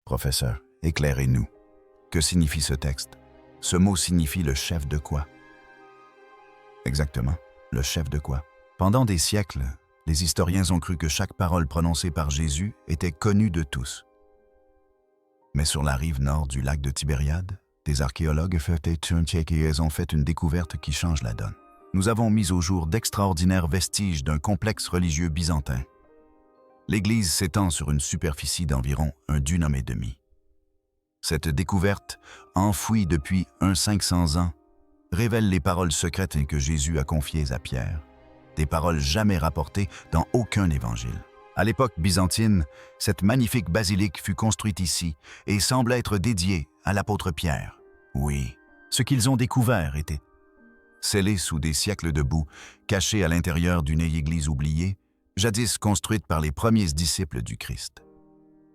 Professeur, éclairez-nous. Que signifie ce texte? Ce mot signifie le chef de quoi? Exactement, le chef de quoi? Pendant des siècles, les historiens ont cru que chaque parole prononcée par Jésus était connue de tous. Mais sur la rive nord du lac de Tibériade, des archéologues ont fait une découverte qui change la donne. Nous avons mis au jour d'extraordinaires vestiges d'un complexe religieux byzantin. L'église s'étend sur une superficie d'environ 1 dunam et demi. Cette découverte, enfouie depuis 500 ans, révèle les paroles secrètes que Jésus a confiées à Pierre, des paroles jamais rapportées dans aucun évangile. À l'époque byzantine, cette magnifique basilique fut construite ici et semble être dédiée à l'apôtre Pierre. Oui, ce qu'ils ont découvert était scellé sous des siècles de boue, caché à l'intérieur d'une église oubliée, jadis construite par les premiers disciples du Christ.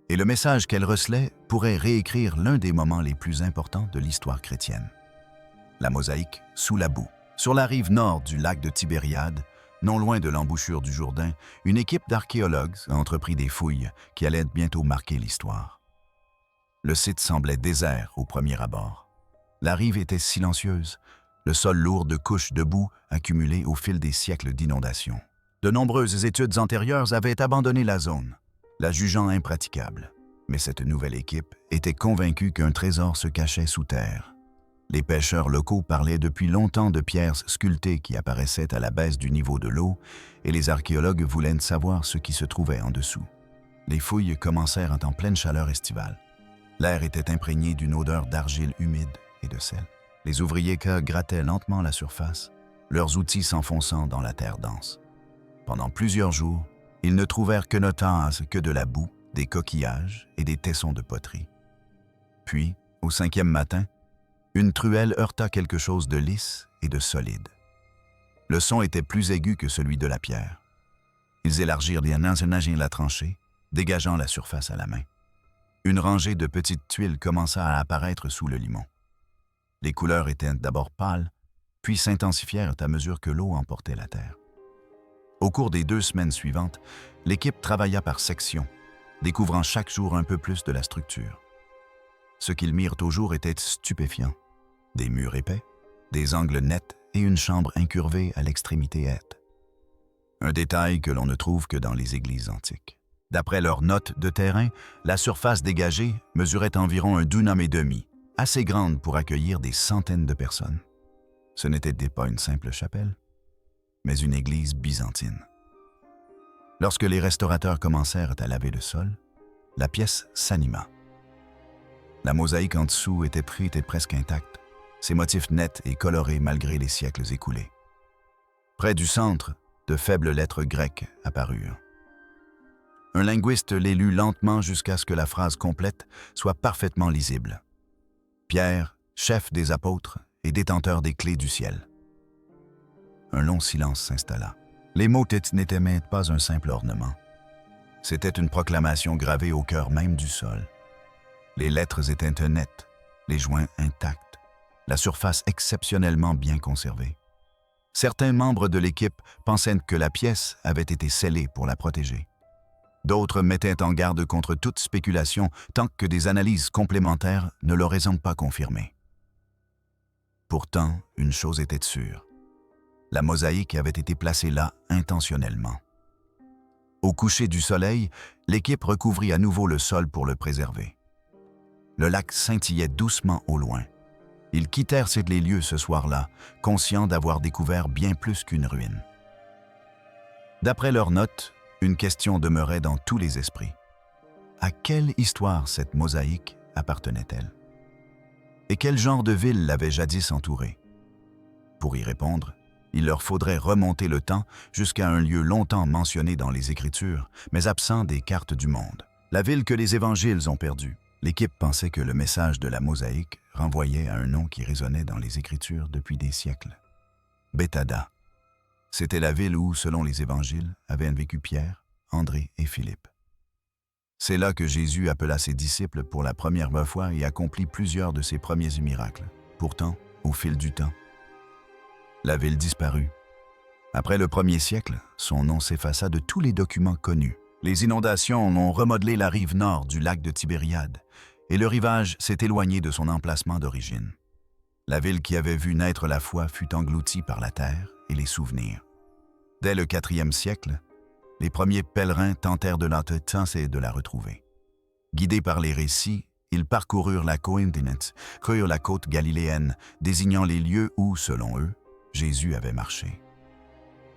Et le message qu'elle recelait pourrait réécrire l'un des moments les plus importants de l'histoire chrétienne. La mosaïque sous la boue. Sur la rive nord du lac de Tibériade, non loin de l'embouchure du Jourdain, une équipe d'archéologues a entrepris des fouilles qui allaient bientôt marquer l'histoire. Le site semblait désert au premier abord. La rive était silencieuse, le sol lourd de couches de boue accumulées au fil des siècles d'inondations. De nombreuses études antérieures avaient abandonné la zone, la jugeant impraticable. Mais cette nouvelle équipe était convaincue qu'un trésor se cachait sous terre. Les pêcheurs locaux parlaient depuis longtemps de pierres sculptées qui apparaissaient à la baisse du niveau de l'eau, et les archéologues voulaient savoir ce qui se trouvait en dessous. Les fouilles commencèrent en pleine chaleur estivale. L'air était imprégné d'une odeur d'argile humide et de sel. Les ouvriers grattaient lentement la surface, leurs outils s'enfonçant dans la terre dense. Pendant plusieurs jours, ils ne trouvèrent que que de la boue, des coquillages et des tessons de poterie. Puis, au 5e matin, une truelle heurta quelque chose de lisse et de solide. Le son était plus aigu que celui de la pierre. Ils élargirent la tranchée, dégageant la surface à la main. Une rangée de petites tuiles commença à apparaître sous le limon. Les couleurs étaient d'abord pâles, puis s'intensifièrent à mesure que l'eau emportait la terre. Au cours des 2 semaines suivantes, l'équipe travailla par sections, découvrant chaque jour un peu plus de la structure. Ce qu'ils mirent au jour était stupéfiant. Des murs épais, des angles nets et une chambre incurvée à l'extrémité est. Un détail que l'on ne trouve que dans les églises antiques. D'après leurs notes de terrain, la surface dégagée mesurait environ 1 dunam et demi, assez grande pour accueillir des centaines de personnes. Ce n'était pas une simple chapelle, mais une église byzantine. Lorsque les restaurateurs commencèrent à laver le sol, la pièce s'anima. La mosaïque en dessous était presque intacte, ses motifs nets et colorés malgré les siècles écoulés. Près du centre, de faibles lettres grecques apparurent. Un linguiste les lut lentement jusqu'à ce que la phrase complète soit parfaitement lisible. Pierre, chef des apôtres et détenteur des clés du ciel. Un long silence s'installa. Les mots n'étaient même pas un simple ornement. C'était une proclamation gravée au cœur même du sol. Les lettres étaient nettes, les joints intacts, la surface exceptionnellement bien conservée. Certains membres de l'équipe pensaient que la pièce avait été scellée pour la protéger. D'autres mettaient en garde contre toute spéculation tant que des analyses complémentaires ne l'auraient pas confirmé. Pourtant, une chose était sûre. La mosaïque avait été placée là intentionnellement. Au coucher du soleil, l'équipe recouvrit à nouveau le sol pour le préserver. Le lac scintillait doucement au loin. Ils quittèrent les lieux ce soir-là, conscients d'avoir découvert bien plus qu'une ruine. D'après leurs notes, une question demeurait dans tous les esprits. À quelle histoire cette mosaïque appartenait-elle? Et quel genre de ville l'avait jadis entourée? Pour y répondre, il leur faudrait remonter le temps jusqu'à un lieu longtemps mentionné dans les Écritures, mais absent des cartes du monde. La ville que les évangiles ont perdue. L'équipe pensait que le message de la mosaïque renvoyait à un nom qui résonnait dans les Écritures depuis des siècles. Béthada. C'était la ville où, selon les évangiles, avaient vécu Pierre, André et Philippe. C'est là que Jésus appela ses disciples pour la première fois et accomplit plusieurs de ses premiers miracles. Pourtant, au fil du temps, la ville disparut. Après le 1er siècle, son nom s'effaça de tous les documents connus. Les inondations ont remodelé la rive nord du lac de Tibériade et le rivage s'est éloigné de son emplacement d'origine. La ville qui avait vu naître la foi fut engloutie par la terre et les souvenirs. Dès le IVe siècle, les premiers pèlerins tentèrent de et de la retrouver. Guidés par les récits, ils parcoururent la côte galiléenne, désignant les lieux où, selon eux, Jésus avait marché.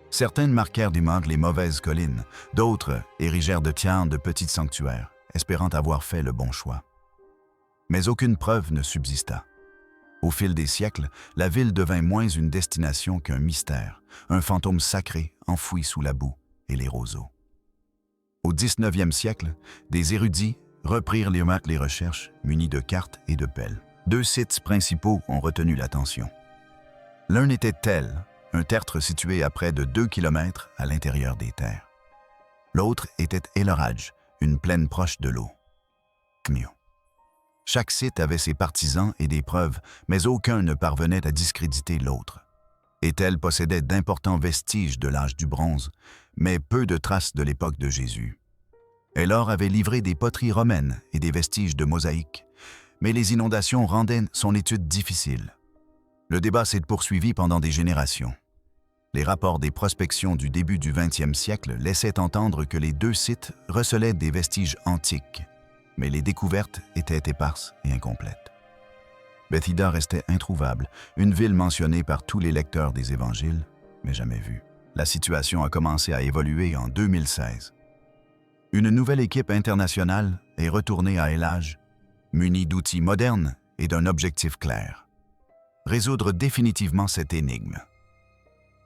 Certains marquèrent des marques les mauvaises collines, d'autres érigèrent de tiers de petits sanctuaires, espérant avoir fait le bon choix. Mais aucune preuve ne subsista. Au fil des siècles, la ville devint moins une destination qu'un mystère, un fantôme sacré enfoui sous la boue et les roseaux. Au XIXe siècle, des érudits reprirent les recherches munis de cartes et de pelles. Deux sites principaux ont retenu l'attention. L'un était Tel, un tertre situé à près de 2 kilomètres à l'intérieur des terres. L'autre était Eloraj, une plaine proche de l'eau. Chaque site avait ses partisans et des preuves, mais aucun ne parvenait à discréditer l'autre. Ethel possédait d'importants vestiges de l'âge du bronze, mais peu de traces de l'époque de Jésus. Elor avait livré des poteries romaines et des vestiges de mosaïques, mais les inondations rendaient son étude difficile. Le débat s'est poursuivi pendant des générations. Les rapports des prospections du début du XXe siècle laissaient entendre que les deux sites recelaient des vestiges antiques, mais les découvertes étaient éparses et incomplètes. Bethsaïda restait introuvable, une ville mentionnée par tous les lecteurs des évangiles, mais jamais vue. La situation a commencé à évoluer en 2016. Une nouvelle équipe internationale est retournée à Eloraj, munie d'outils modernes et d'un objectif clair: résoudre définitivement cette énigme.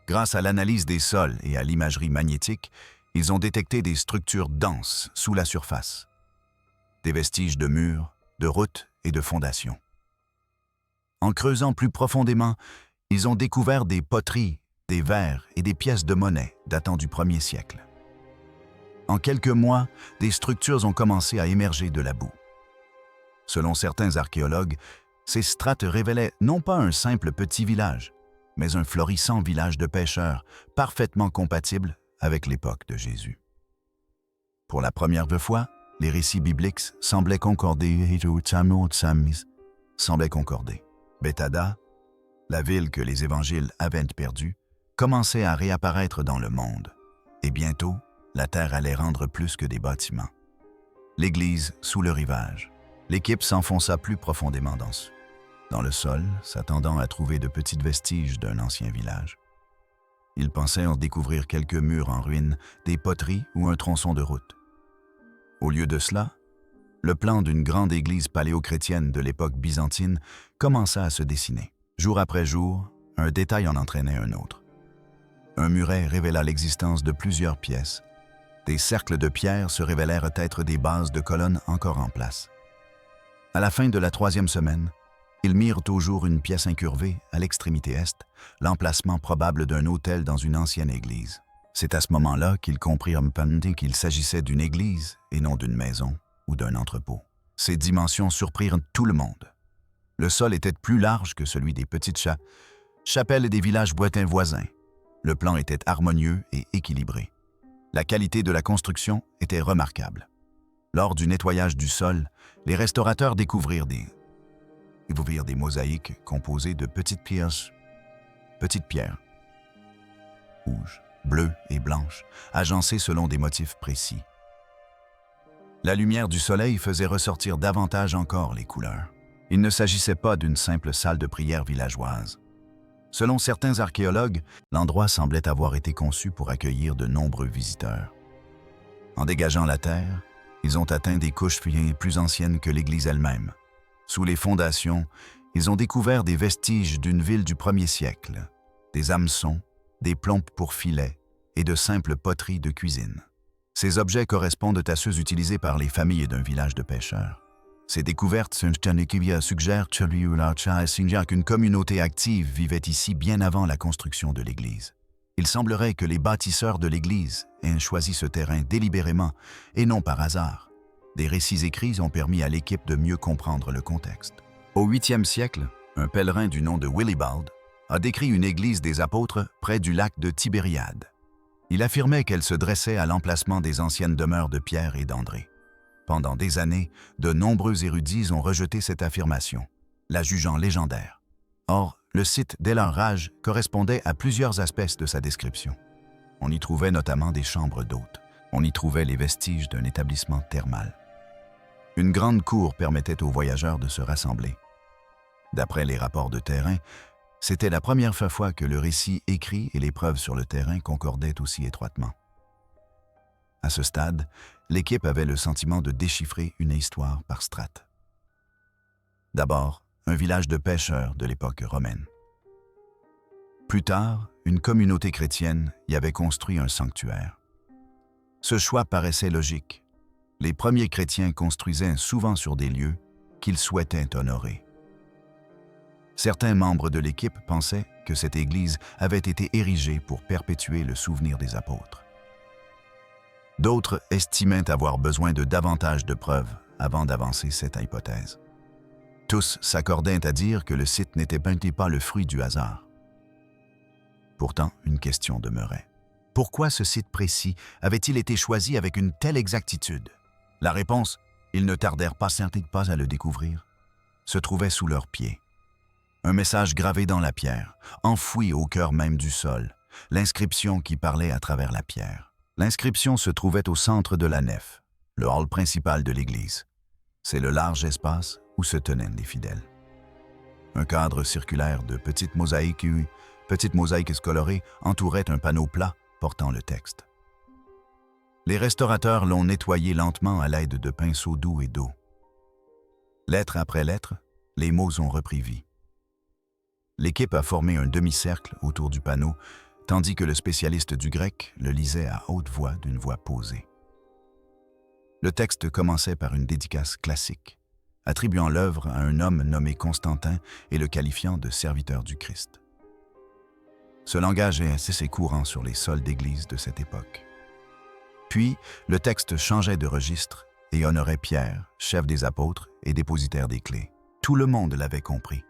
Grâce à l'analyse des sols et à l'imagerie magnétique, ils ont détecté des structures denses sous la surface, des vestiges de murs, de routes et de fondations. En creusant plus profondément, ils ont découvert des poteries, des verres et des pièces de monnaie datant du 1er siècle. En quelques mois, des structures ont commencé à émerger de la boue. Selon certains archéologues, ces strates révélaient non pas un simple petit village, mais un florissant village de pêcheurs, parfaitement compatible avec l'époque de Jésus. Pour la première fois, les récits bibliques semblaient concorder. Bethsaïda, la ville que les évangiles avaient perdue, commençait à réapparaître dans le monde, et bientôt, la terre allait rendre plus que des bâtiments. L'église sous le rivage. L'équipe s'enfonça plus profondément dans le sol, s'attendant à trouver de petits vestiges d'un ancien village. Ils pensaient en découvrir quelques murs en ruine, des poteries ou un tronçon de route. Au lieu de cela, le plan d'une grande église paléochrétienne de l'époque byzantine commença à se dessiner. Jour après jour, un détail en entraînait un autre. Un muret révéla l'existence de plusieurs pièces. Des cercles de pierre se révélèrent être des bases de colonnes encore en place. À la fin de la 3e semaine, ils mirent au jour une pièce incurvée à l'extrémité est, l'emplacement probable d'un autel dans une ancienne église. C'est à ce moment-là qu'ils comprirent qu'il s'agissait d'une église et non d'une maison ou d'un entrepôt. Ces dimensions surprirent tout le monde. Le sol était plus large que celui des petites chapelles et des villages boitins voisins. Le plan était harmonieux et équilibré. La qualité de la construction était remarquable. Lors du nettoyage du sol, les restaurateurs découvrirent des mosaïques composées de petites pierres rouges, bleues et blanches, agencées selon des motifs précis. La lumière du soleil faisait ressortir davantage encore les couleurs. Il ne s'agissait pas d'une simple salle de prière villageoise. Selon certains archéologues, l'endroit semblait avoir été conçu pour accueillir de nombreux visiteurs. En dégageant la terre, ils ont atteint des couches plus anciennes que l'église elle-même. Sous les fondations, ils ont découvert des vestiges d'une ville du 1er siècle, des hameçons, des plombes pour filets et de simples poteries de cuisine. Ces objets correspondent à ceux utilisés par les familles d'un village de pêcheurs. Ces découvertes suggèrent qu'une communauté active vivait ici bien avant la construction de l'église. Il semblerait que les bâtisseurs de l'église aient choisi ce terrain délibérément et non par hasard. Des récits écrits ont permis à l'équipe de mieux comprendre le contexte. Au 8e siècle, un pèlerin du nom de Willibald a décrit une église des apôtres près du lac de Tibériade. Il affirmait qu'elle se dressait à l'emplacement des anciennes demeures de Pierre et d'André. Pendant des années, de nombreux érudits ont rejeté cette affirmation, la jugeant légendaire. Or, le site d'El-Harraj correspondait à plusieurs aspects de sa description. On y trouvait notamment des chambres d'hôtes. On y trouvait les vestiges d'un établissement thermal. Une grande cour permettait aux voyageurs de se rassembler. D'après les rapports de terrain, c'était la première fois que le récit écrit et les preuves sur le terrain concordaient aussi étroitement. À ce stade, l'équipe avait le sentiment de déchiffrer une histoire par strates. D'abord, un village de pêcheurs de l'époque romaine. Plus tard, une communauté chrétienne y avait construit un sanctuaire. Ce choix paraissait logique. Les premiers chrétiens construisaient souvent sur des lieux qu'ils souhaitaient honorer. Certains membres de l'équipe pensaient que cette église avait été érigée pour perpétuer le souvenir des apôtres. D'autres estimaient avoir besoin de davantage de preuves avant d'avancer cette hypothèse. Tous s'accordaient à dire que le site n'était pas le fruit du hasard. Pourtant, une question demeurait. Pourquoi ce site précis avait-il été choisi avec une telle exactitude? La réponse, ils ne tardèrent pas à le découvrir, se trouvait sous leurs pieds. Un message gravé dans la pierre, enfoui au cœur même du sol, l'inscription qui parlait à travers la pierre. L'inscription se trouvait au centre de la nef, le hall principal de l'église. C'est le large espace où se tenaient les fidèles. Un cadre circulaire de petites mosaïques colorées entourait un panneau plat portant le texte. Les restaurateurs l'ont nettoyé lentement à l'aide de pinceaux doux et d'eau. Lettre après lettre, les mots ont repris vie. L'équipe a formé un demi-cercle autour du panneau, tandis que le spécialiste du grec le lisait à haute voix d'une voix posée. Le texte commençait par une dédicace classique, attribuant l'œuvre à un homme nommé Constantin et le qualifiant de serviteur du Christ. Ce langage est assez courant sur les sols d'église de cette époque. Puis, le texte changeait de registre et honorait Pierre, chef des apôtres et dépositaire des clés. Tout le monde l'avait compris.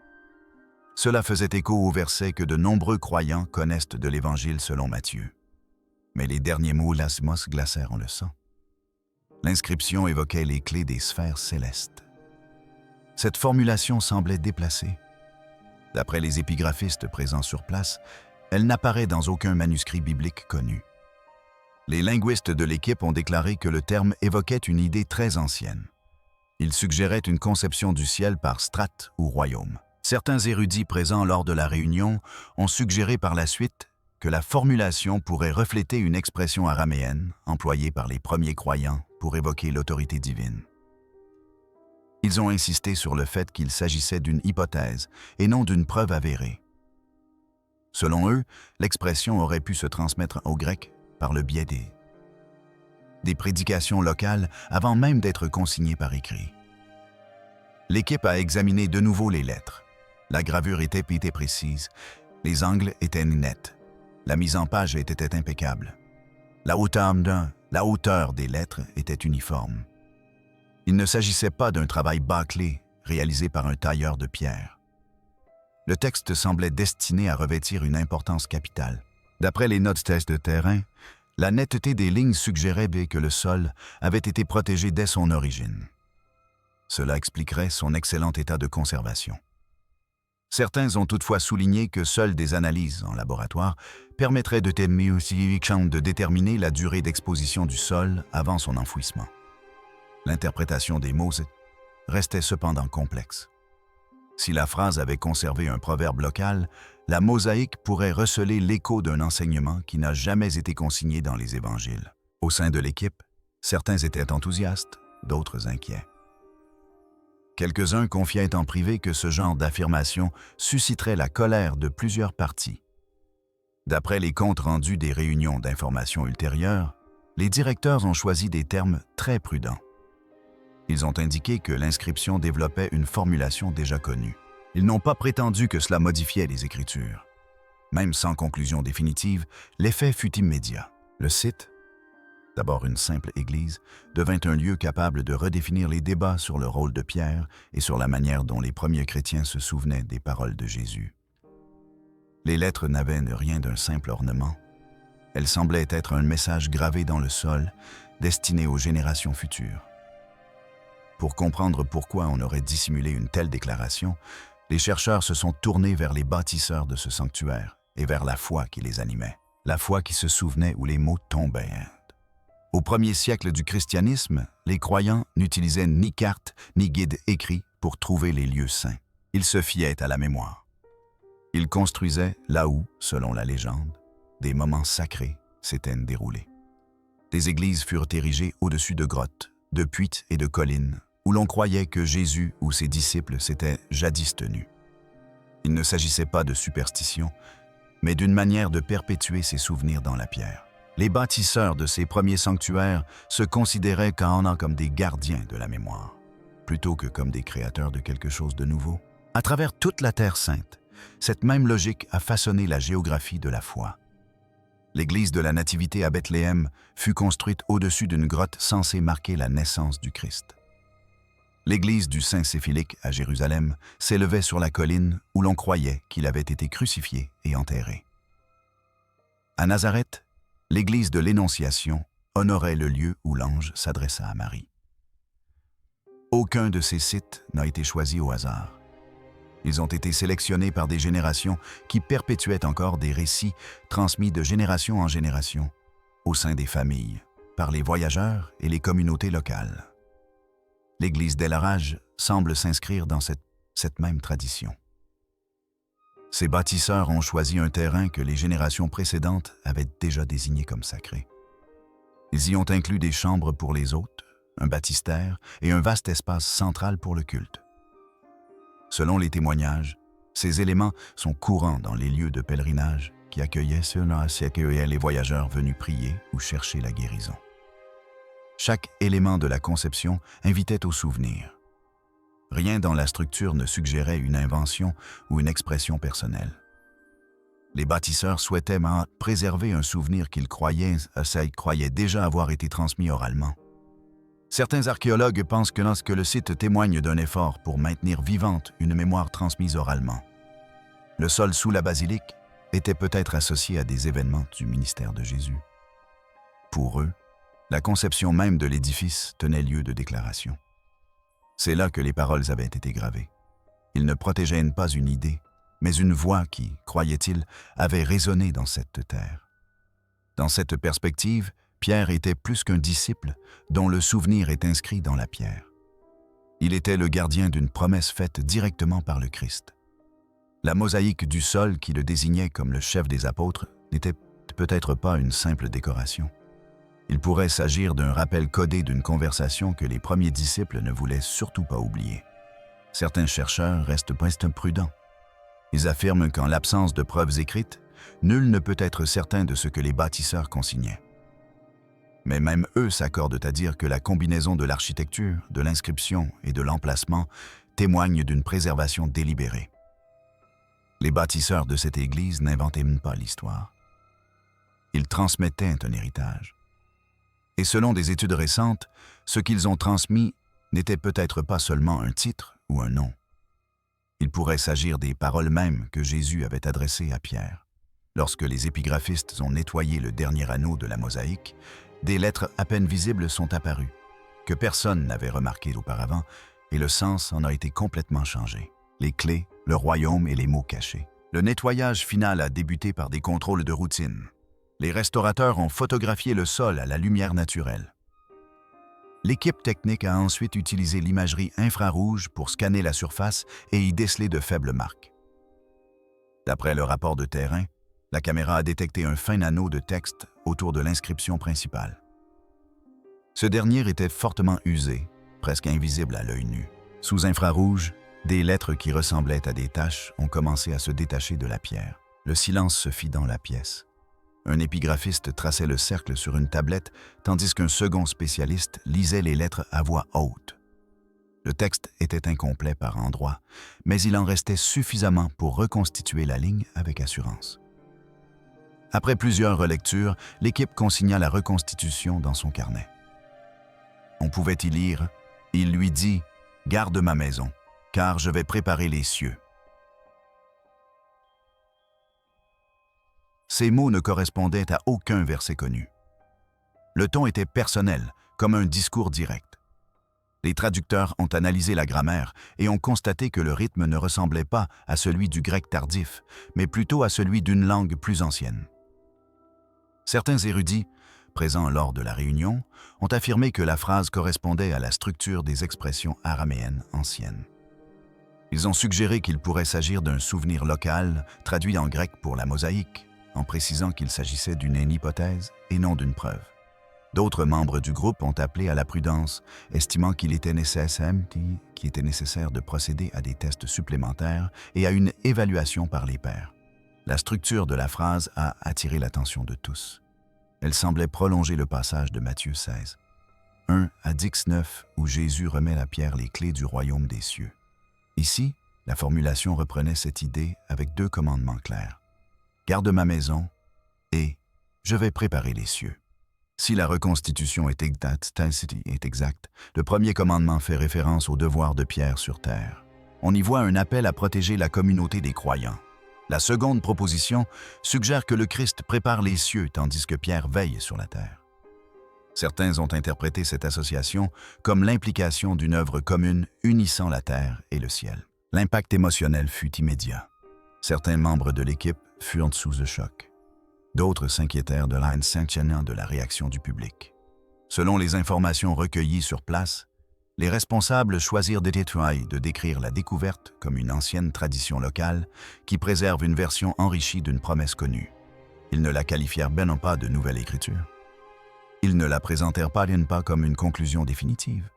Cela faisait écho au verset que de nombreux croyants connaissent de l'Évangile selon Matthieu. Mais les derniers mots lasmos glacèrent le sang. L'inscription évoquait les clés des sphères célestes. Cette formulation semblait déplacée. D'après les épigraphistes présents sur place, elle n'apparaît dans aucun manuscrit biblique connu. Les linguistes de l'équipe ont déclaré que le terme évoquait une idée très ancienne. Il suggérait une conception du ciel par strate ou royaume. Certains érudits présents lors de la réunion ont suggéré par la suite que la formulation pourrait refléter une expression araméenne employée par les premiers croyants pour évoquer l'autorité divine. Ils ont insisté sur le fait qu'il s'agissait d'une hypothèse et non d'une preuve avérée. Selon eux, l'expression aurait pu se transmettre aux Grecs par le biais des prédications locales avant même d'être consignée par écrit. L'équipe a examiné de nouveau les lettres. La gravure était précise, les angles étaient nets, la mise en page était impeccable. La hauteur des lettres était uniforme. Il ne s'agissait pas d'un travail bâclé réalisé par un tailleur de pierre. Le texte semblait destiné à revêtir une importance capitale. D'après les notes de terrain, la netteté des lignes suggérait que le sol avait été protégé dès son origine. Cela expliquerait son excellent état de conservation. Certains ont toutefois souligné que seules des analyses en laboratoire permettraient de déterminer la durée d'exposition du sol avant son enfouissement. L'interprétation des mots restait cependant complexe. Si la phrase avait conservé un proverbe local, la mosaïque pourrait receler l'écho d'un enseignement qui n'a jamais été consigné dans les évangiles. Au sein de l'équipe, certains étaient enthousiastes, d'autres inquiets. Quelques-uns confiaient en privé que ce genre d'affirmation susciterait la colère de plusieurs parties. D'après les comptes rendus des réunions d'information ultérieures, les directeurs ont choisi des termes très prudents. Ils ont indiqué que l'inscription développait une formulation déjà connue. Ils n'ont pas prétendu que cela modifiait les Écritures. Même sans conclusion définitive, l'effet fut immédiat. Le site, d'abord une simple église, devint un lieu capable de redéfinir les débats sur le rôle de Pierre et sur la manière dont les premiers chrétiens se souvenaient des paroles de Jésus. Les lettres n'avaient rien d'un simple ornement. Elle semblait être un message gravé dans le sol, destiné aux générations futures. Pour comprendre pourquoi on aurait dissimulé une telle déclaration, les chercheurs se sont tournés vers les bâtisseurs de ce sanctuaire et vers la foi qui les animait, la foi qui se souvenait où les mots tombaient. Au 1er siècle du christianisme, les croyants n'utilisaient ni carte ni guide écrit pour trouver les lieux saints. Ils se fiaient à la mémoire. Ils construisaient là où, selon la légende, des moments sacrés s'étaient déroulés. Des églises furent érigées au-dessus de grottes, de puits et de collines, où l'on croyait que Jésus ou ses disciples s'étaient jadis tenus. Il ne s'agissait pas de superstition, mais d'une manière de perpétuer ses souvenirs dans la pierre. Les bâtisseurs de ces premiers sanctuaires se considéraient comme des gardiens de la mémoire, plutôt que comme des créateurs de quelque chose de nouveau. À travers toute la Terre sainte, cette même logique a façonné la géographie de la foi. L'église de la Nativité à Bethléem fut construite au-dessus d'une grotte censée marquer la naissance du Christ. L'église du Saint-Séphilique à Jérusalem s'élevait sur la colline où l'on croyait qu'il avait été crucifié et enterré. À Nazareth, l'église de l'Énonciation honorait le lieu où l'ange s'adressa à Marie. Aucun de ces sites n'a été choisi au hasard. Ils ont été sélectionnés par des générations qui perpétuaient encore des récits transmis de génération en génération, au sein des familles, par les voyageurs et les communautés locales. L'église d'El-Harraj semble s'inscrire dans cette même tradition. Ces bâtisseurs ont choisi un terrain que les générations précédentes avaient déjà désigné comme sacré. Ils y ont inclus des chambres pour les hôtes, un baptistère et un vaste espace central pour le culte. Selon les témoignages, ces éléments sont courants dans les lieux de pèlerinage qui accueillaient les voyageurs venus prier ou chercher la guérison. Chaque élément de la conception invitait au souvenir. Rien dans la structure ne suggérait une invention ou une expression personnelle. Les bâtisseurs souhaitaient préserver un souvenir qu'ils croyaient déjà avoir été transmis oralement. Certains archéologues pensent que le site témoigne d'un effort pour maintenir vivante une mémoire transmise oralement. Le sol sous la basilique était peut-être associé à des événements du ministère de Jésus. Pour eux, la conception même de l'édifice tenait lieu de déclaration. C'est là que les paroles avaient été gravées. Ils ne protégeaient pas une idée, mais une voix qui, croyaient-ils, avait résonné dans cette terre. Dans cette perspective, Pierre était plus qu'un disciple dont le souvenir est inscrit dans la pierre. Il était le gardien d'une promesse faite directement par le Christ. La mosaïque du sol qui le désignait comme le chef des apôtres n'était peut-être pas une simple décoration. Il pourrait s'agir d'un rappel codé d'une conversation que les premiers disciples ne voulaient surtout pas oublier. Certains chercheurs restent prudents. Ils affirment qu'en l'absence de preuves écrites, nul ne peut être certain de ce que les bâtisseurs consignaient. Mais même eux s'accordent à dire que la combinaison de l'architecture, de l'inscription et de l'emplacement témoigne d'une préservation délibérée. Les bâtisseurs de cette église n'inventaient pas l'histoire. Ils transmettaient un héritage. Et selon des études récentes, ce qu'ils ont transmis n'était peut-être pas seulement un titre ou un nom. Il pourrait s'agir des paroles mêmes que Jésus avait adressées à Pierre. Lorsque les épigraphistes ont nettoyé le dernier anneau de la mosaïque, des lettres à peine visibles sont apparues, que personne n'avait remarquées auparavant, et le sens en a été complètement changé. Les clés, le royaume et les mots cachés. Le nettoyage final a débuté par des contrôles de routine. Les restaurateurs ont photographié le sol à la lumière naturelle. L'équipe technique a ensuite utilisé l'imagerie infrarouge pour scanner la surface et y déceler de faibles marques. D'après le rapport de terrain, la caméra a détecté un fin anneau de texte autour de l'inscription principale. Ce dernier était fortement usé, presque invisible à l'œil nu. Sous infrarouge, des lettres qui ressemblaient à des taches ont commencé à se détacher de la pierre. Le silence se fit dans la pièce. Un épigraphiste traçait le cercle sur une tablette, tandis qu'un second spécialiste lisait les lettres à voix haute. Le texte était incomplet par endroits, mais il en restait suffisamment pour reconstituer la ligne avec assurance. Après plusieurs relectures, l'équipe consigna la reconstitution dans son carnet. On pouvait y lire « Il lui dit « Garde ma maison, car je vais préparer les cieux. » Ces mots ne correspondaient à aucun verset connu. Le ton était personnel, comme un discours direct. Les traducteurs ont analysé la grammaire et ont constaté que le rythme ne ressemblait pas à celui du grec tardif, mais plutôt à celui d'une langue plus ancienne. Certains érudits, présents lors de la réunion, ont affirmé que la phrase correspondait à la structure des expressions araméennes anciennes. Ils ont suggéré qu'il pourrait s'agir d'un souvenir local traduit en grec pour la mosaïque, en précisant qu'il s'agissait d'une hypothèse et non d'une preuve. D'autres membres du groupe ont appelé à la prudence, estimant qu'il était nécessaire de procéder à des tests supplémentaires et à une évaluation par les pairs. La structure de la phrase a attiré l'attention de tous. Elle semblait prolonger le passage de Matthieu 16, 1 à 19, où Jésus remet à Pierre les clés du royaume des cieux. Ici, la formulation reprenait cette idée avec 2 commandements clairs. « Garde ma maison » et « Je vais préparer les cieux ». Si la reconstitution est exacte, le premier commandement fait référence au devoir de Pierre sur terre. On y voit un appel à protéger la communauté des croyants. La seconde proposition suggère que le Christ prépare les cieux tandis que Pierre veille sur la terre. Certains ont interprété cette association comme l'implication d'une œuvre commune unissant la terre et le ciel. L'impact émotionnel fut immédiat. Certains membres de l'équipe furent sous le choc. D'autres s'inquiétèrent de l'insanctionnement de la réaction du public. Selon les informations recueillies sur place, les responsables choisirent de décrire la découverte comme une ancienne tradition locale qui préserve une version enrichie d'une promesse connue. Ils ne la qualifièrent non pas de nouvelle écriture. Ils ne la présentèrent pas comme une conclusion définitive.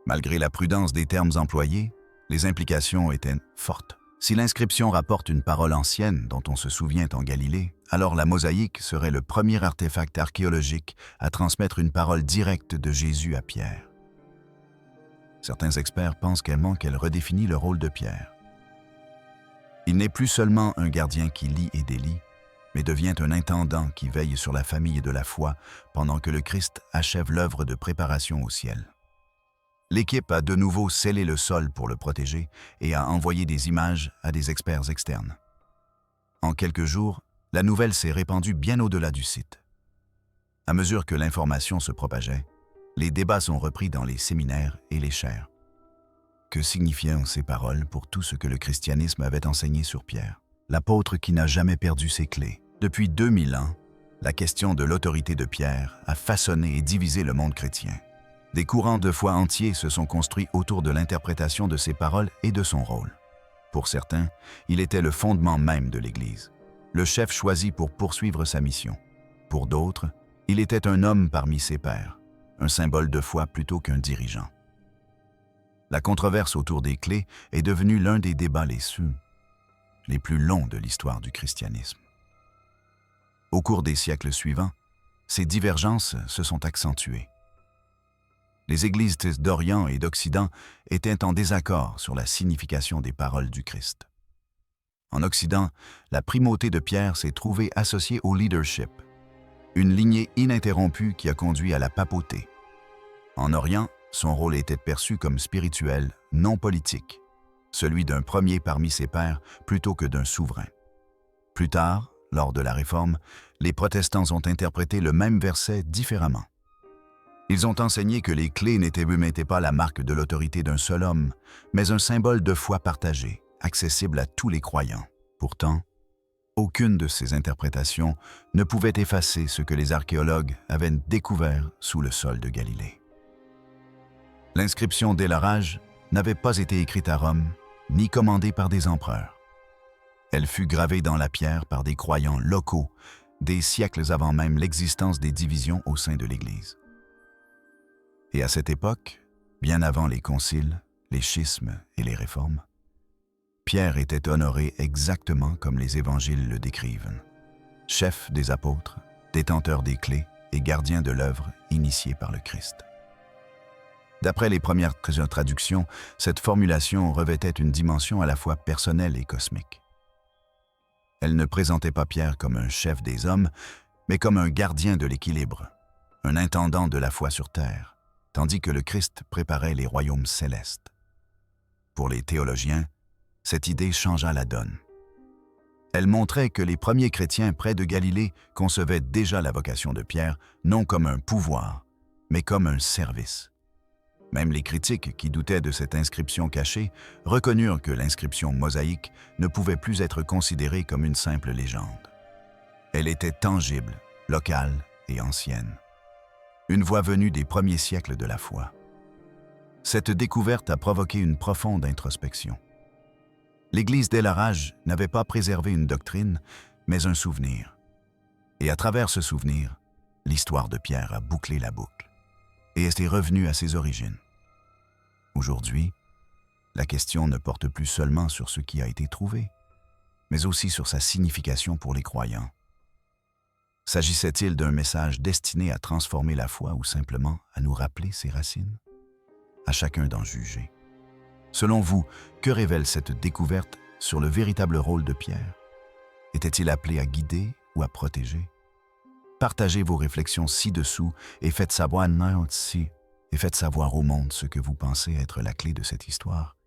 Malgré la prudence des termes employés, les implications étaient fortes. Si l'inscription rapporte une parole ancienne dont on se souvient en Galilée, alors la mosaïque serait le premier artefact archéologique à transmettre une parole directe de Jésus à Pierre. Certains experts pensent qu'elle redéfinit le rôle de Pierre. Il n'est plus seulement un gardien qui lit et délie, mais devient un intendant qui veille sur la famille de la foi pendant que le Christ achève l'œuvre de préparation au ciel. L'équipe a de nouveau scellé le sol pour le protéger et a envoyé des images à des experts externes. En quelques jours, la nouvelle s'est répandue bien au-delà du site. À mesure que l'information se propageait, les débats sont repris dans les séminaires et les chaires. Que signifiaient ces paroles pour tout ce que le christianisme avait enseigné sur Pierre, l'apôtre qui n'a jamais perdu ses clés? Depuis 2000 ans, la question de l'autorité de Pierre a façonné et divisé le monde chrétien. Des courants de foi entiers se sont construits autour de l'interprétation de ses paroles et de son rôle. Pour certains, il était le fondement même de l'Église, le chef choisi pour poursuivre sa mission. Pour d'autres, il était un homme parmi ses pairs, un symbole de foi plutôt qu'un dirigeant. La controverse autour des clés est devenue l'un des débats les plus longs de l'histoire du christianisme. Au cours des siècles suivants, ces divergences se sont accentuées. Les églises d'Orient et d'Occident étaient en désaccord sur la signification des paroles du Christ. En Occident, la primauté de Pierre s'est trouvée associée au leadership, une lignée ininterrompue qui a conduit à la papauté. En Orient, son rôle était perçu comme spirituel, non politique, celui d'un premier parmi ses pairs plutôt que d'un souverain. Plus tard, lors de la Réforme, les protestants ont interprété le même verset différemment. Ils ont enseigné que les clés n'étaient pas la marque de l'autorité d'un seul homme, mais un symbole de foi partagée, accessible à tous les croyants. Pourtant, aucune de ces interprétations ne pouvait effacer ce que les archéologues avaient découvert sous le sol de Galilée. L'inscription dès leur âge n'avait pas été écrite à Rome, ni commandée par des empereurs. Elle fut gravée dans la pierre par des croyants locaux, des siècles avant même l'existence des divisions au sein de l'Église. Et à cette époque, bien avant les conciles, les schismes et les réformes, Pierre était honoré exactement comme les évangiles le décrivent. Chef des apôtres, détenteur des clés et gardien de l'œuvre initiée par le Christ. D'après les premières traductions, cette formulation revêtait une dimension à la fois personnelle et cosmique. Elle ne présentait pas Pierre comme un chef des hommes, mais comme un gardien de l'équilibre, un intendant de la foi sur terre, tandis que le Christ préparait les royaumes célestes. Pour les théologiens, cette idée changea la donne. Elle montrait que les premiers chrétiens près de Galilée concevaient déjà la vocation de Pierre non comme un pouvoir, mais comme un service. Même les critiques qui doutaient de cette inscription cachée reconnurent que l'inscription mosaïque ne pouvait plus être considérée comme une simple légende. Elle était tangible, locale et ancienne. Une voix venue des premiers siècles de la foi. Cette découverte a provoqué une profonde introspection. L'Église dès leur âge n'avait pas préservé une doctrine, mais un souvenir. Et à travers ce souvenir, l'histoire de Pierre a bouclé la boucle et est revenue à ses origines. Aujourd'hui, la question ne porte plus seulement sur ce qui a été trouvé, mais aussi sur sa signification pour les croyants. S'agissait-il d'un message destiné à transformer la foi ou simplement à nous rappeler ses racines? À chacun d'en juger. Selon vous, que révèle cette découverte sur le véritable rôle de Pierre? Était-il appelé à guider ou à protéger? Partagez vos réflexions ci-dessous et faites savoir au monde ce que vous pensez être la clé de cette histoire.